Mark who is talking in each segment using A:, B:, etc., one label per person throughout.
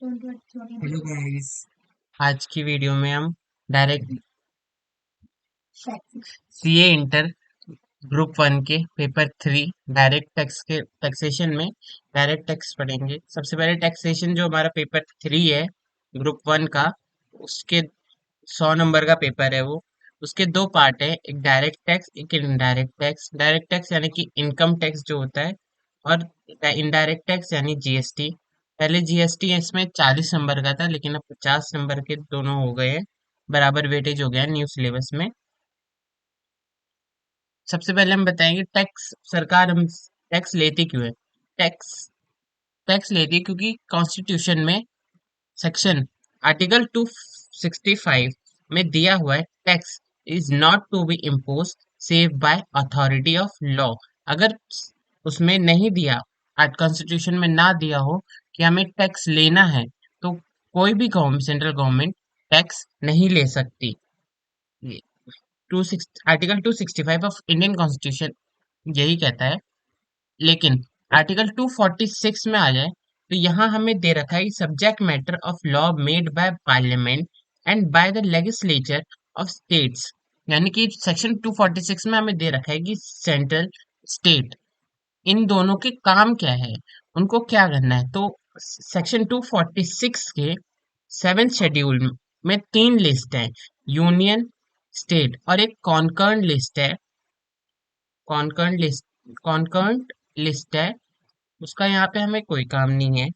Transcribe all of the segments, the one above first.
A: Hello guys. आज की video में हम direct CA inter group one के पेपर थ्री डायरेक्ट टैक्स के टैक्सेशन में डायरेक्ट टैक्स पढ़ेंगे। सबसे पहले टैक्सेशन जो हमारा पेपर थ्री है ग्रुप वन का, उसके 100 नंबर का पेपर है वो। उसके दो पार्ट है, एक डायरेक्ट टैक्स एक इनडायरेक्ट टैक्स। डायरेक्ट टैक्स यानी कि इनकम टैक्स जो होता है, और इनडायरेक्ट टैक्स यानी जीएसटी। पहले जीएसटी इसमें 40 नंबर का था, लेकिन अब 50 नंबर के दोनों हो गए हैं, बराबर वेटेज हो गया है न्यू सिलेबस में। सबसे पहले हम बताएंगे टैक्स सरकार हम टैक्स लेती क्यों है। टैक्स टैक्स लेती है क्योंकि कॉन्स्टिट्यूशन में सेक्शन आर्टिकल 265 में दिया हुआ है, tax is not to be impose save by authority of law. अगर उसमें नहीं दिया, आज कॉन्स्टिट्यूशन में ना दिया हो कि हमें टैक्स लेना है, तो कोई भी गवर्नमेंट, सेंट्रल गवर्नमेंट टैक्स नहीं ले सकती। ये टू सिक्स आर्टिकल 265 ऑफ इंडियन कॉन्स्टिट्यूशन यही कहता है। लेकिन आर्टिकल 246 में आ जाए तो यहाँ हमें दे रखा है subject matter of law made by parliament and by the legislature of states. यानी कि सेक्शन 246 में हमें दे रखा है कि सेंट्रल, स्टेट, इन दोनों के काम क्या है, उनको क्या करना है। तो सेक्शन 246 के 7th शेड्यूल में तीन लिस्ट है, यूनियन, स्टेट और एक कॉन्कर्ड लिस्ट है। कॉन्कर्ड लिस्ट कॉन्कर्ड लिस्ट है, उसका यहाँ पे हमें कोई काम नहीं है।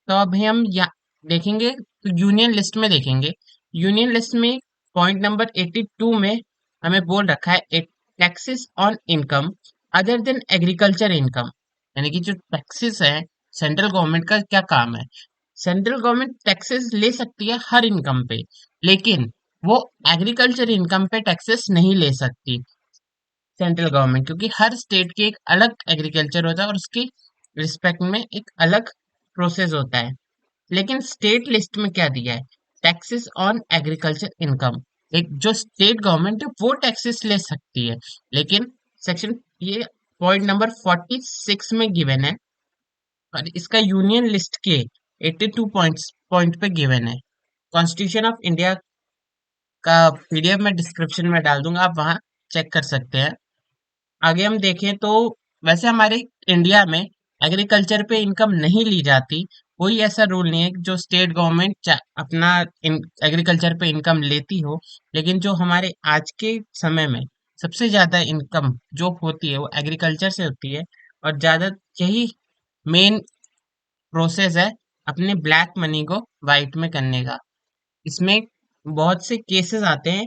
A: तो अभी हम यहाँ देखेंगे, तो यूनियन लिस्ट में देखेंगे। यूनियन लिस्ट में पॉइंट नंबर 82 में हमें बोल रखा है taxes on income other than agriculture income. यानी कि जो टैक्सेस है, सेंट्रल गवर्नमेंट का क्या काम है। सेंट्रल गवर्नमेंट टैक्सेस ले सकती है हर इनकम पे, लेकिन वो एग्रीकल्चर इनकम पे टैक्सेस नहीं ले सकती सेंट्रल गवर्नमेंट, क्योंकि हर स्टेट की एक अलग एग्रीकल्चर होता है और उसकी रिस्पेक्ट में एक अलग प्रोसेस होता है। लेकिन स्टेट लिस्ट में क्या दिया है, टैक्सेस ऑन एग्रीकल्चर इनकम। एक जो स्टेट गवर्नमेंट है वो टैक्सेस ले सकती है, लेकिन सेक्शन ये पॉइंट नंबर 46 में गिवन है, और इसका यूनियन लिस्ट के 82 पॉइंट पे गिवन है। कॉन्स्टिट्यूशन ऑफ इंडिया का पीडीएफ में डिस्क्रिप्शन में डाल दूंगा, आप वहां चेक कर सकते हैं। आगे हम देखें तो वैसे हमारे इंडिया में एग्रीकल्चर पे इनकम नहीं ली जाती। कोई ऐसा रूल नहीं है कि जो स्टेट गवर्नमेंट अपना एग्रीकल्चर पे इनकम लेती हो। लेकिन जो हमारे आज के समय में सबसे ज्यादा इनकम जो होती है वो एग्रीकल्चर से होती है, और ज्यादा यही मेन प्रोसेस है अपने ब्लैक मनी को वाइट में करने का। इसमें बहुत से केसेस आते हैं।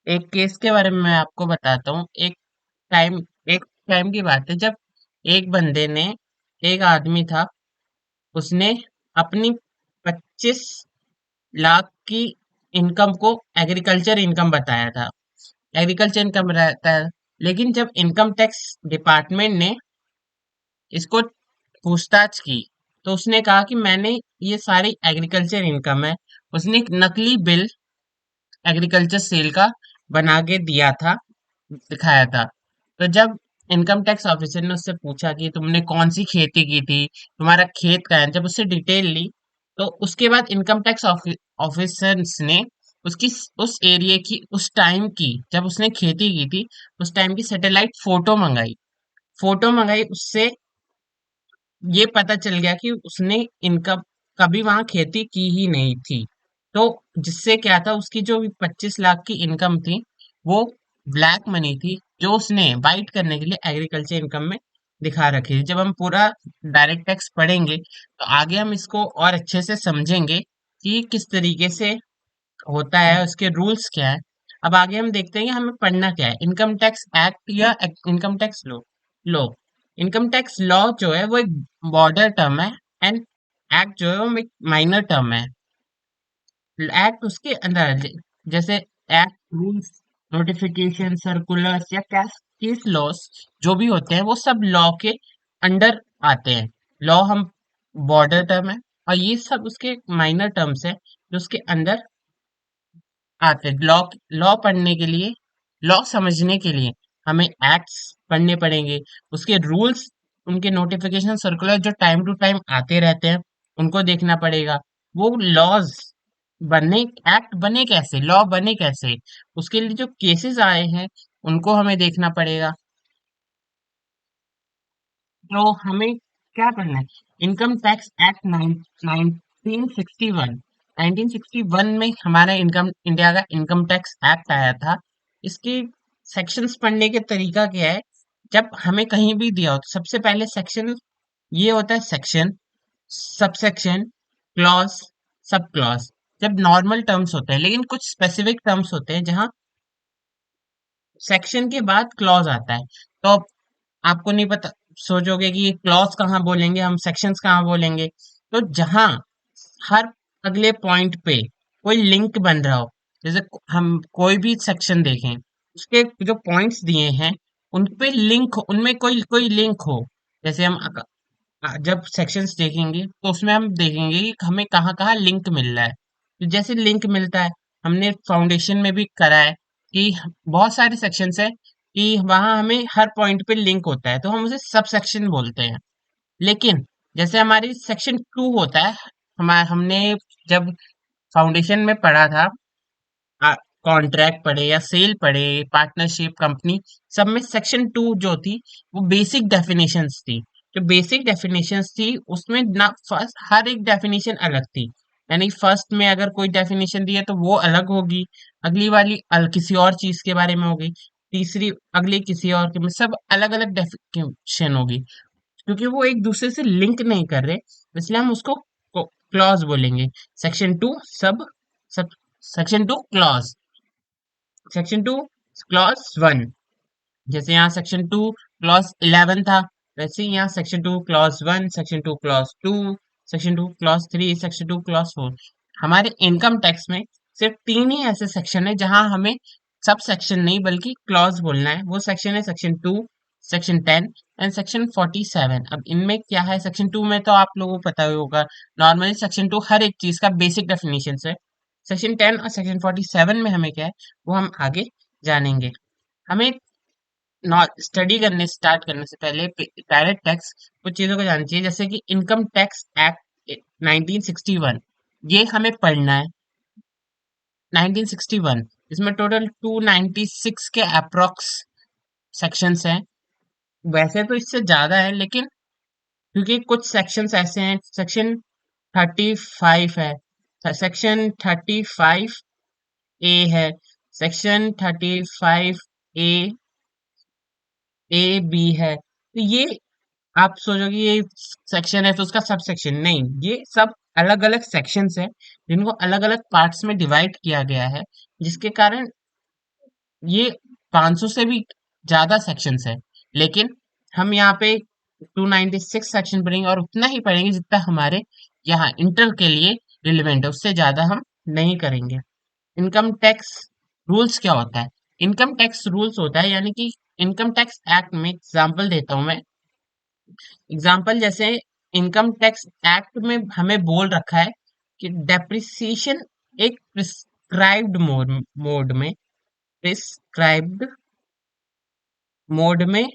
A: एक केस के बारे में मैं आपको बताता हूँ। टाइम एक टाइम की बात है जब एक बंदे ने, एक आदमी था, उसने अपनी 25 लाख की इनकम को एग्रीकल्चर इनकम बताया था। एग्रीकल्चर इनकम रहता है, लेकिन जब इनकम टैक्स डिपार्टमेंट ने इसको पूछताछ की, तो उसने कहा कि मैंने ये सारी एग्रीकल्चर इनकम है। उसने एक नकली बिल एग्रीकल्चर सेल का बना के दिया था, दिखाया था। तो जब इनकम टैक्स ऑफिसर ने उससे पूछा कि तुमने कौन सी खेती की थी, तुम्हारा खेत का है, जब उससे डिटेल ली, तो उसके बाद इनकम टैक्स ऑफिसर्स ने उसकी, उस एरिया की, उस टाइम की जब उसने खेती की थी, उस टाइम की सैटेलाइट फोटो मंगाई उससे। ये पता चल गया कि उसने इनकम कभी वहां खेती की ही नहीं थी। तो जिससे क्या था, उसकी जो 25 लाख की इनकम थी वो ब्लैक मनी थी, जो उसने वाइट करने के लिए एग्रीकल्चर इनकम में दिखा रखी थी। जब हम पूरा डायरेक्ट टैक्स पढ़ेंगे तो आगे हम इसको और अच्छे से समझेंगे कि किस तरीके से होता है, उसके रूल्स क्या है। अब आगे हम देखते हैं कि हमें पढ़ना क्या है, इनकम टैक्स एक्ट या income tax law. Income tax law जो है वो एक बॉर्डर टर्म है, एंड एक्ट जो है वो एक माइनर टर्म है। एक्ट उसके अंदर है, जैसे एक्ट, रूल्स, नोटिफिकेशन, सर्कुलर्स या केस लॉस जो भी होते हैं वो सब लॉ के अंडर आते हैं। लॉ हम बॉर्डर टर्म है, और ये सब उसके माइनर टर्म्स है जो उसके अंदर आते हैं। लॉ लॉ पढ़ने के लिए, लॉ समझने के लिए हमें एक्ट्स पढ़ने पड़ेंगे, उसके रूल्स, उनके नोटिफिकेशन, सर्कुलर जो टाइम टू टाइम आते रहते हैं उनको देखना पड़ेगा। वो लॉज बने, एक्ट बने कैसे, लॉ बने कैसे, उसके लिए जो केसेस आए हैं उनको हमें देखना पड़ेगा। तो हमें क्या करना है, इनकम टैक्स एक्ट 1961, 1961 में हमारा इनकम, इंडिया का इनकम टैक्स एक्ट आया था। इसके सेक्शंस पढ़ने के तरीका क्या है, जब हमें कहीं भी दिया हो तो सबसे पहले सेक्शन ये होता है, section, subsection, clause, sub clause. जब नॉर्मल टर्म्स होते हैं, लेकिन कुछ स्पेसिफिक टर्म्स होते हैं जहां सेक्शन के बाद क्लॉज आता है, तो आपको नहीं पता, सोचोगे कि क्लॉज कहाँ बोलेंगे हम, सेक्शंस कहाँ बोलेंगे। तो जहां हर अगले पॉइंट पे कोई लिंक बन रहा हो, जैसे हम कोई भी सेक्शन देखें, उसके जो पॉइंट्स दिए हैं उन पे लिंक, उनमें कोई कोई लिंक हो। जैसे हम जब सेक्शंस देखेंगे तो उसमें हम देखेंगे कि हमें कहाँ कहाँ लिंक मिल रहा है। तो जैसे लिंक मिलता है, हमने फाउंडेशन में भी करा है कि बहुत सारे सेक्शंस है कि वहां हमें हर पॉइंट पे लिंक होता है, तो हम उसे सब सेक्शन बोलते हैं। लेकिन जैसे हमारी सेक्शन 2 होता है, हमारे हमने जब फाउंडेशन में पढ़ा था, कॉन्ट्रैक्ट पढ़े या सेल पढ़े, पार्टनरशिप, कंपनी, सब में सेक्शन 2 जो थी वो बेसिक डेफिनेशंस थी। जो बेसिक डेफिनेशंस थी उसमें ना फर्स्ट हर एक डेफिनेशन अलग थी, यानी फर्स्ट में अगर कोई डेफिनेशन दी है तो वो अलग होगी, अगली वाली किसी और चीज के बारे में होगी, तीसरी अगली किसी और के में, सब अलग अलग डेफिनेशन होगी। क्योंकि वो एक दूसरे से लिंक नहीं कर रहे, इसलिए हम उसको क्लॉज बोलेंगे। सेक्शन 2 सब, sub section 2 clause, section 2 clause 1। जैसे यहाँ सेक्शन 2 क्लॉज 11 था, वैसे ही यहाँ section 2 clause 1, section 2 clause 2, section 2 clause 3, section 2 clause 4। हमारे इनकम टैक्स में सिर्फ 3 ही ऐसे सेक्शन है जहां हमें सब सेक्शन नहीं बल्कि क्लॉज बोलना है। वो सेक्शन है सेक्शन 2, सेक्शन 10 एंड सेक्शन 47। अब इनमें क्या है, सेक्शन 2 में तो आप लोगों को पता ही होगा, नॉर्मली सेक्शन 2 हर एक चीज का बेसिक डेफिनेशन है। सेक्शन 10 और सेक्शन 47 में हमें क्या है वो हम आगे जानेंगे। हमें स्टडी करने स्टार्ट करने से पहले डायरेक्ट टैक्स कुछ चीजों को जानना चाहिए, जैसे कि इनकम टैक्स एक्ट 1961, ये हमें पढ़ना है। 1961, इसमें टोटल 296 के अप्रोक्स सेक्शंस हैं। वैसे तो इससे ज्यादा है, लेकिन क्योंकि कुछ सेक्शंस ऐसे हैं, सेक्शन 35 है, सेक्शन 35 ए है, सेक्शन 35 ए बी है। तो ये आप सोचोगे ये सेक्शन है तो उसका सब सेक्शन नहीं, ये सब अलग अलग सेक्शंस हैं जिनको अलग अलग पार्ट्स में डिवाइड किया गया है, जिसके कारण ये 500 से भी ज्यादा सेक्शंस है। लेकिन हम यहाँ पे 296 सेक्शन पढ़ेंगे और उतना ही पढ़ेंगे जितना हमारे यहाँ इंटर के लिए रिलेवेंट है, उससे ज्यादा हम नहीं करेंगे। इनकम टैक्स रूल्स क्या होता है, इनकम टैक्स रूल्स होता है, यानी कि इनकम टैक्स एक्ट में एग्जांपल देता हूं मैं। एग्जाम्पल जैसे इनकम टैक्स एक्ट में हमें बोल रखा है कि डेप्रिसिएशन एक प्रिस्क्राइब्ड मोड में, प्रिस्क्राइब्ड मोड में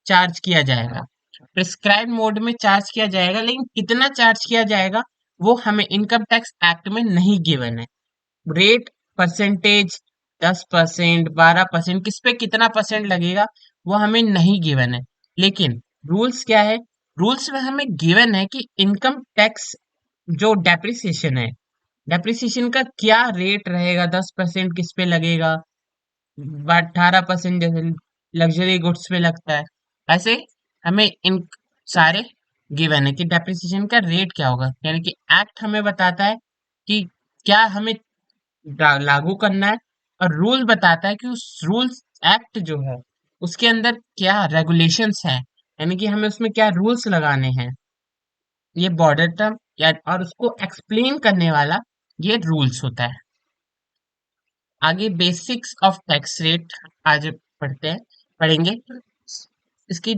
A: चार्ज किया जाएगा। प्रिस्क्राइब मोड में चार्ज किया जाएगा, लेकिन कितना चार्ज किया जाएगा वो हमें इनकम टैक्स एक्ट में नहीं गिवन है। रेट, परसेंटेज, 10%, 12%, किस पे कितना परसेंट लगेगा वो हमें नहीं गिवन है। लेकिन रूल्स क्या है, रूल्स में हमें गिवन है कि इनकम टैक्स जो डेप्रिसिएशन है, डेप्रिसिएशन का क्या रेट रहेगा, 10% किस पे लगेगा, 18% जैसे लग्जरी गुड्स पे लगता है। ऐसे हमें इन सारे गिवन है कि डेप्रिसिएशन का रेट क्या होगा, यानी कि एक्ट हमें बताता है कि क्या हमें लागू करना है, और रूल बताता है कि उस रूल्स एक्ट जो है उसके अंदर क्या रेगुलेशंस हैं, यानी कि हमें उसमें क्या रूल्स लगाने हैं। ये बॉर्डर टर्म या और उसको एक्सप्लेन करने वाला ये रूल्स होता है। आगे बेसिक्स ऑफ टैक्स रेट आज पढ़ते हैं, पढ़ेंगे इसकी,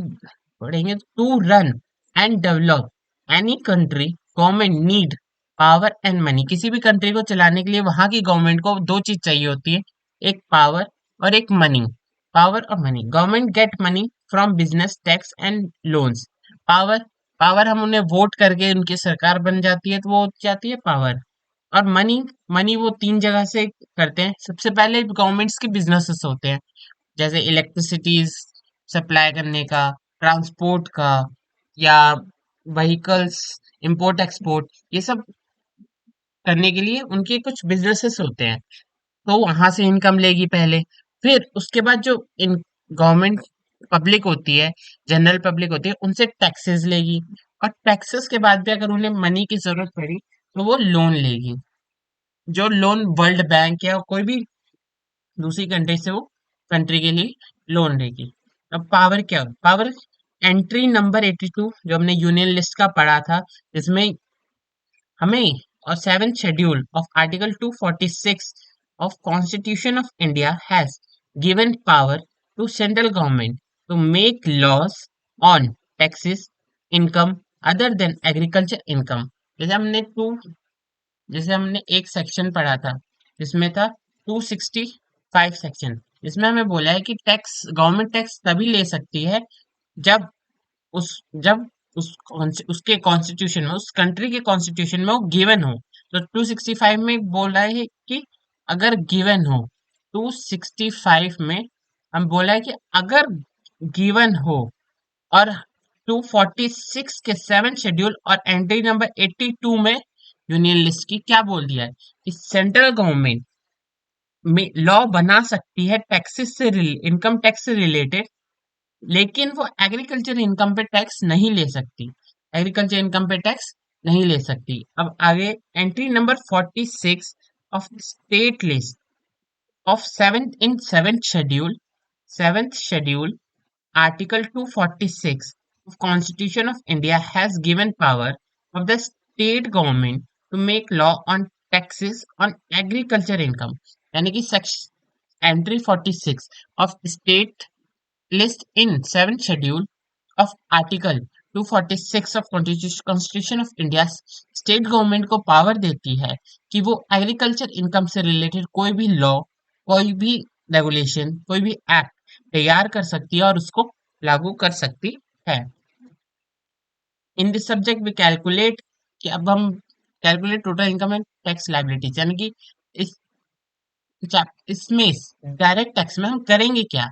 A: पढ़ेंगे to run and develop any country government need power and money. किसी भी कंट्री को चलाने के लिए वहां की गवर्नमेंट को दो चीज चाहिए होती है, एक पावर और एक मनी। पावर और money, government get money from business, tax and loans. Power, power हम उन्हें वोट करके उनकी सरकार बन जाती है तो वो हो जाती है पावर। और मनी, मनी वो तीन जगह से करते हैं। सबसे पहले गवर्नमेंट्स के बिजनेसेस होते हैं, जैसे इलेक्ट्रिसिटीज सप्लाई करने का, ट्रांसपोर्ट का, या व्हीकल्स, इंपोर्ट एक्सपोर्ट, ये सब करने के लिए उनके कुछ बिजनेसेस होते हैं। तो वहां से इनकम लेगी पहले। फिर उसके बाद जो इन गवर्नमेंट पब्लिक होती है, जनरल पब्लिक होती है, उनसे टैक्सेस लेगी। और टैक्सेस के बाद भी अगर उन्हें मनी की जरूरत पड़ी तो वो लोन लेगी। जो लोन वर्ल्ड बैंक या कोई भी दूसरी कंट्री से वो कंट्री के लिए लोन लेगी। अब पावर क्या, पावर एंट्री नंबर 82 जो हमने यूनियन लिस्ट का पढ़ा था, जिसमें हमें और seventh schedule of article 246 of Constitution of India has given power to central government to make laws on taxes income other than agriculture income। जैसे हमने टू जैसे हमने एक सेक्शन पढ़ा था जिसमें था 265 सेक्शन, जिसमें हमें बोला है कि टैक्स, गवर्नमेंट टैक्स तभी ले सकती है जब उस जब उसके कॉन्स्टिट्यूशन में, उस कंट्री के कॉन्स्टिट्यूशन में वो गिवन हो। तो 265 में बोल रहा है कि अगर गिवन हो, 265 में हम बोला है कि अगर गिवन हो। और 246 के सेवन शेड्यूल और एंट्री नंबर 82 में यूनियन लिस्ट की क्या बोल दिया है कि सेंट्रल गवर्नमेंट में लॉ बना सकती है टैक्सेस से, इनकम टैक्स से रिलेटेड, लेकिन वो एग्रीकल्चर इनकम पे टैक्स नहीं ले सकती। एग्रीकल्चर इनकम पे टैक्स नहीं ले सकती। अब आगे entry number 46 of state list of seventh schedule article 246 of Constitution of India has given power of the state government to make law on taxes on agriculture income। यानी कि section entry 46 of state list in 7th schedule of article 246 of constitution of India state government को power देती है कि वो agriculture income से related कोई भी लॉ, कोई भी रेगुलेशन, कोई भी एक्ट तैयार कर सकती है और उसको लागू कर सकती है। In this subject we calculate, कि अब हम calculate total income and tax liabilities, यानी कि इस इसमें डायरेक्ट टैक्स में हम करेंगे क्या,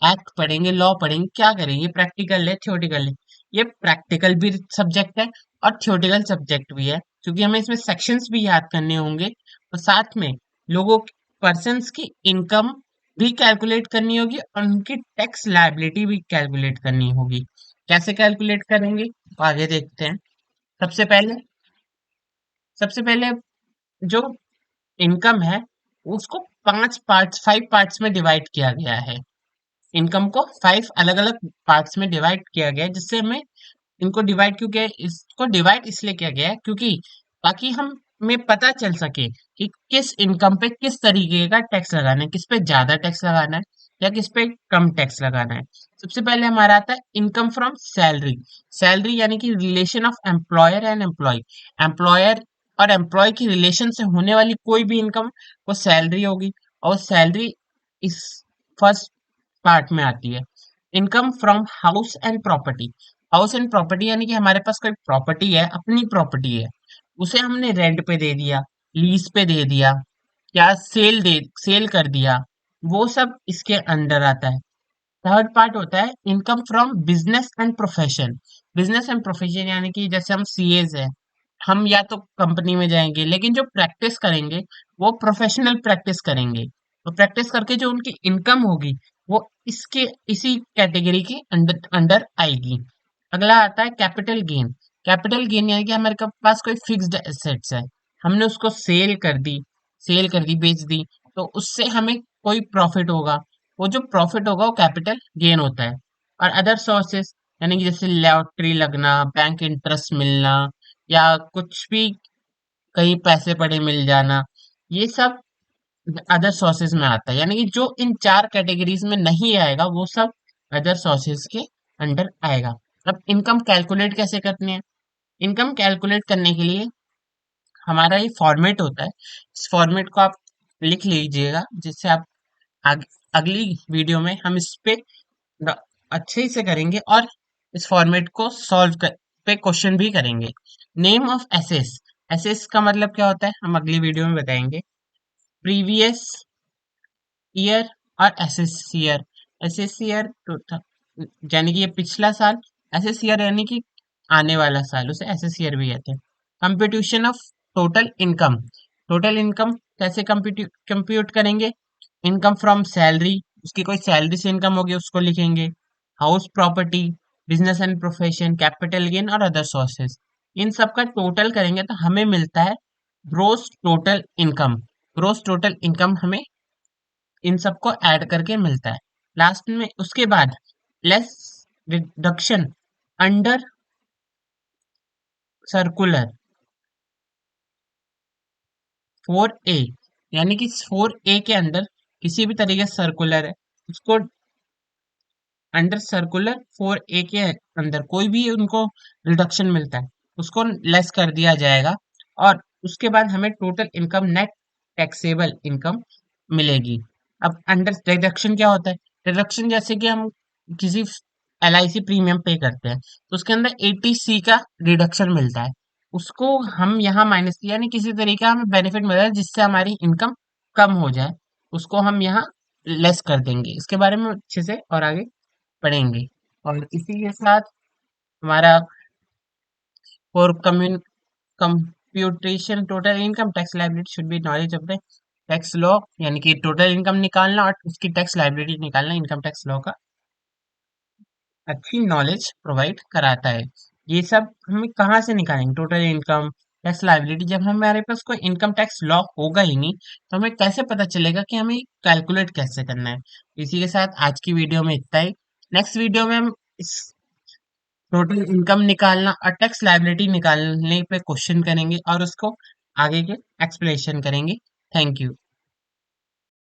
A: एक्ट पढ़ेंगे, लॉ पढ़ेंगे, क्या करेंगे, प्रैक्टिकल है थ्योरेटिकल है। ये प्रैक्टिकल भी सब्जेक्ट है और थ्योरेटिकल सब्जेक्ट भी है, क्योंकि हमें इसमें सेक्शंस भी याद करने होंगे और साथ में लोगों, पर्सन्स की इनकम भी कैलकुलेट करनी होगी और उनकी टैक्स लायबिलिटी भी कैलकुलेट करनी होगी। कैसे कैलकुलेट करेंगे आगे देखते हैं। सबसे पहले सबसे पहले जो इनकम है उसको पांच पार्ट्स, 5 पार्ट्स में डिवाइड किया गया है। इनकम को 5 अलग अलग पार्ट्स में डिवाइड किया गया है, जिससे हमें इनको डिवाइड क्यों किया है? इसको डिवाइड इसलिए किया गया है क्योंकि ताकि हमें पता चल सके कि किस इनकम पे किस तरीके का टैक्स लगाना है, किस पे ज्यादा टैक्स लगाना है या किस पे कम टैक्स लगाना है। सबसे पहले हमारा आता है इनकम फ्रॉम सैलरी। सैलरी यानी कि relation of employer and employee. Employer और एम्प्लॉय की रिलेशन से होने वाली कोई भी इनकम वो सैलरी होगी, और सैलरी इस फर्स्ट पार्ट में आती है। Income from house and property. House and property यानी कि हमारे पास कोई प्रॉपर्टी है, अपनी प्रॉपर्टी है, उसे हमने रेंट पे दे दिया, लीज पे दे दिया, या सेल कर दिया, वो सब इसके अंडर आता है। थर्ड पार्ट होता है income from business and profession. Business and profession यानी कि जैसे हम सीएज है, हम या तो कंपनी में जाएंगे, लेकिन जो प्रैक्टिस करेंगे वो प्रोफेशनल प्रैक्टिस करेंगे। तो प्रैक्टिस करके जो उनकी इनकम होगी वो इसके इसी कैटेगरी के अंडर अंडर आएगी। अगला आता है कैपिटल गेन। कैपिटल गेन यानी कि हमारे पास कोई फिक्स्ड एसेट्स है, हमने उसको सेल कर दी, बेच दी, तो उससे हमें कोई प्रॉफिट होगा। वो जो प्रॉफिट होगा वो कैपिटल गेन होता है। और अदर सोर्सेस यानी कि जैसे लॉटरी लगना, बैंक इंटरेस्ट मिलना, या कुछ भी कहीं पैसे पड़े मिल जाना, ये सब अदर सोर्सेज में आता है। यानी कि जो इन चार कैटेगरीज में नहीं आएगा वो सब अदर सोर्सेज के अंडर आएगा। अब इनकम कैलकुलेट कैसे करनी है? इनकम कैलकुलेट करने के लिए हमारा ये फॉर्मेट होता है। इस फॉर्मेट को आप लिख लीजिएगा, जिससे आप अगली वीडियो में हम इस पे अच्छे से करेंगे और इस फॉर्मेट को सॉल्व पे क्वेश्चन भी करेंगे। नेम ऑफ एसेस, एसेस का मतलब क्या होता है हम अगली वीडियो में बताएंगे। प्रीवियस ईयर और एसेस ईयर, एसेस ईयर यानी कि ये पिछला साल, एसेस ईयर यानी कि आने वाला साल, उसे एसेस ईयर भी कहते हैं। Computation of total income, total income कैसे कंप्यूट करेंगे। इनकम फ्रॉम सैलरी, उसकी कोई सैलरी से इनकम होगी उसको लिखेंगे। House property, business and profession, capital gain और अदर सोर्सेज, इन सब का टोटल करेंगे तो हमें मिलता है gross total income. Gross total income हमें इन सबको ऐड करके मिलता है। लास्ट में उसके बाद less reduction under circular 4A, यानी कि 4A के अंदर किसी भी तरीके से सर्कुलर है उसको, अंडर सर्कुलर 4A के अंदर कोई भी उनको रिडक्शन मिलता है उसको लेस कर दिया जाएगा। और उसके बाद हमें total income net taxable income मिलेगी। अब अंडर डिडक्शन क्या होता है, डिडक्शन जैसे कि हम किसी LIC प्रीमियम पे करते हैं तो उसके अंदर 80C का रिडक्शन मिलता है, उसको हम यहाँ माइनस, यानी किसी तरीके का हमें बेनिफिट मिल रहा है जिससे हमारी इनकम कम हो जाए, उसको हम यहाँ लेस कर देंगे। इसके बारे में अच्छे से और आगे पढ़ेंगे। और इसी के साथ हमारा for computation total income tax liability should be knowledge of the tax law, यानी कि टोटल इनकम निकालना और उसकी टैक्स लायबिलिटी निकालना इनकम टैक्स लॉ का अच्छी नॉलेज प्रोवाइड कराता है। ये सब हमें कहाँ से निकालेंगे टोटल इनकम टैक्स लायबिलिटी, जब हमारे पास कोई इनकम टैक्स लॉ होगा ही नहीं तो हमें कैसे पता चलेगा कि हमें कैलकुलेट कैसे करना है। इसी के साथ आज की वीडियो में इतना ही। नेक्स्ट वीडियो में हम इस टोटल इनकम निकालना और टैक्स लायबिलिटी निकालने पे क्वेश्चन करेंगे और उसको आगे के एक्सप्लेनेशन करेंगे। Thank you.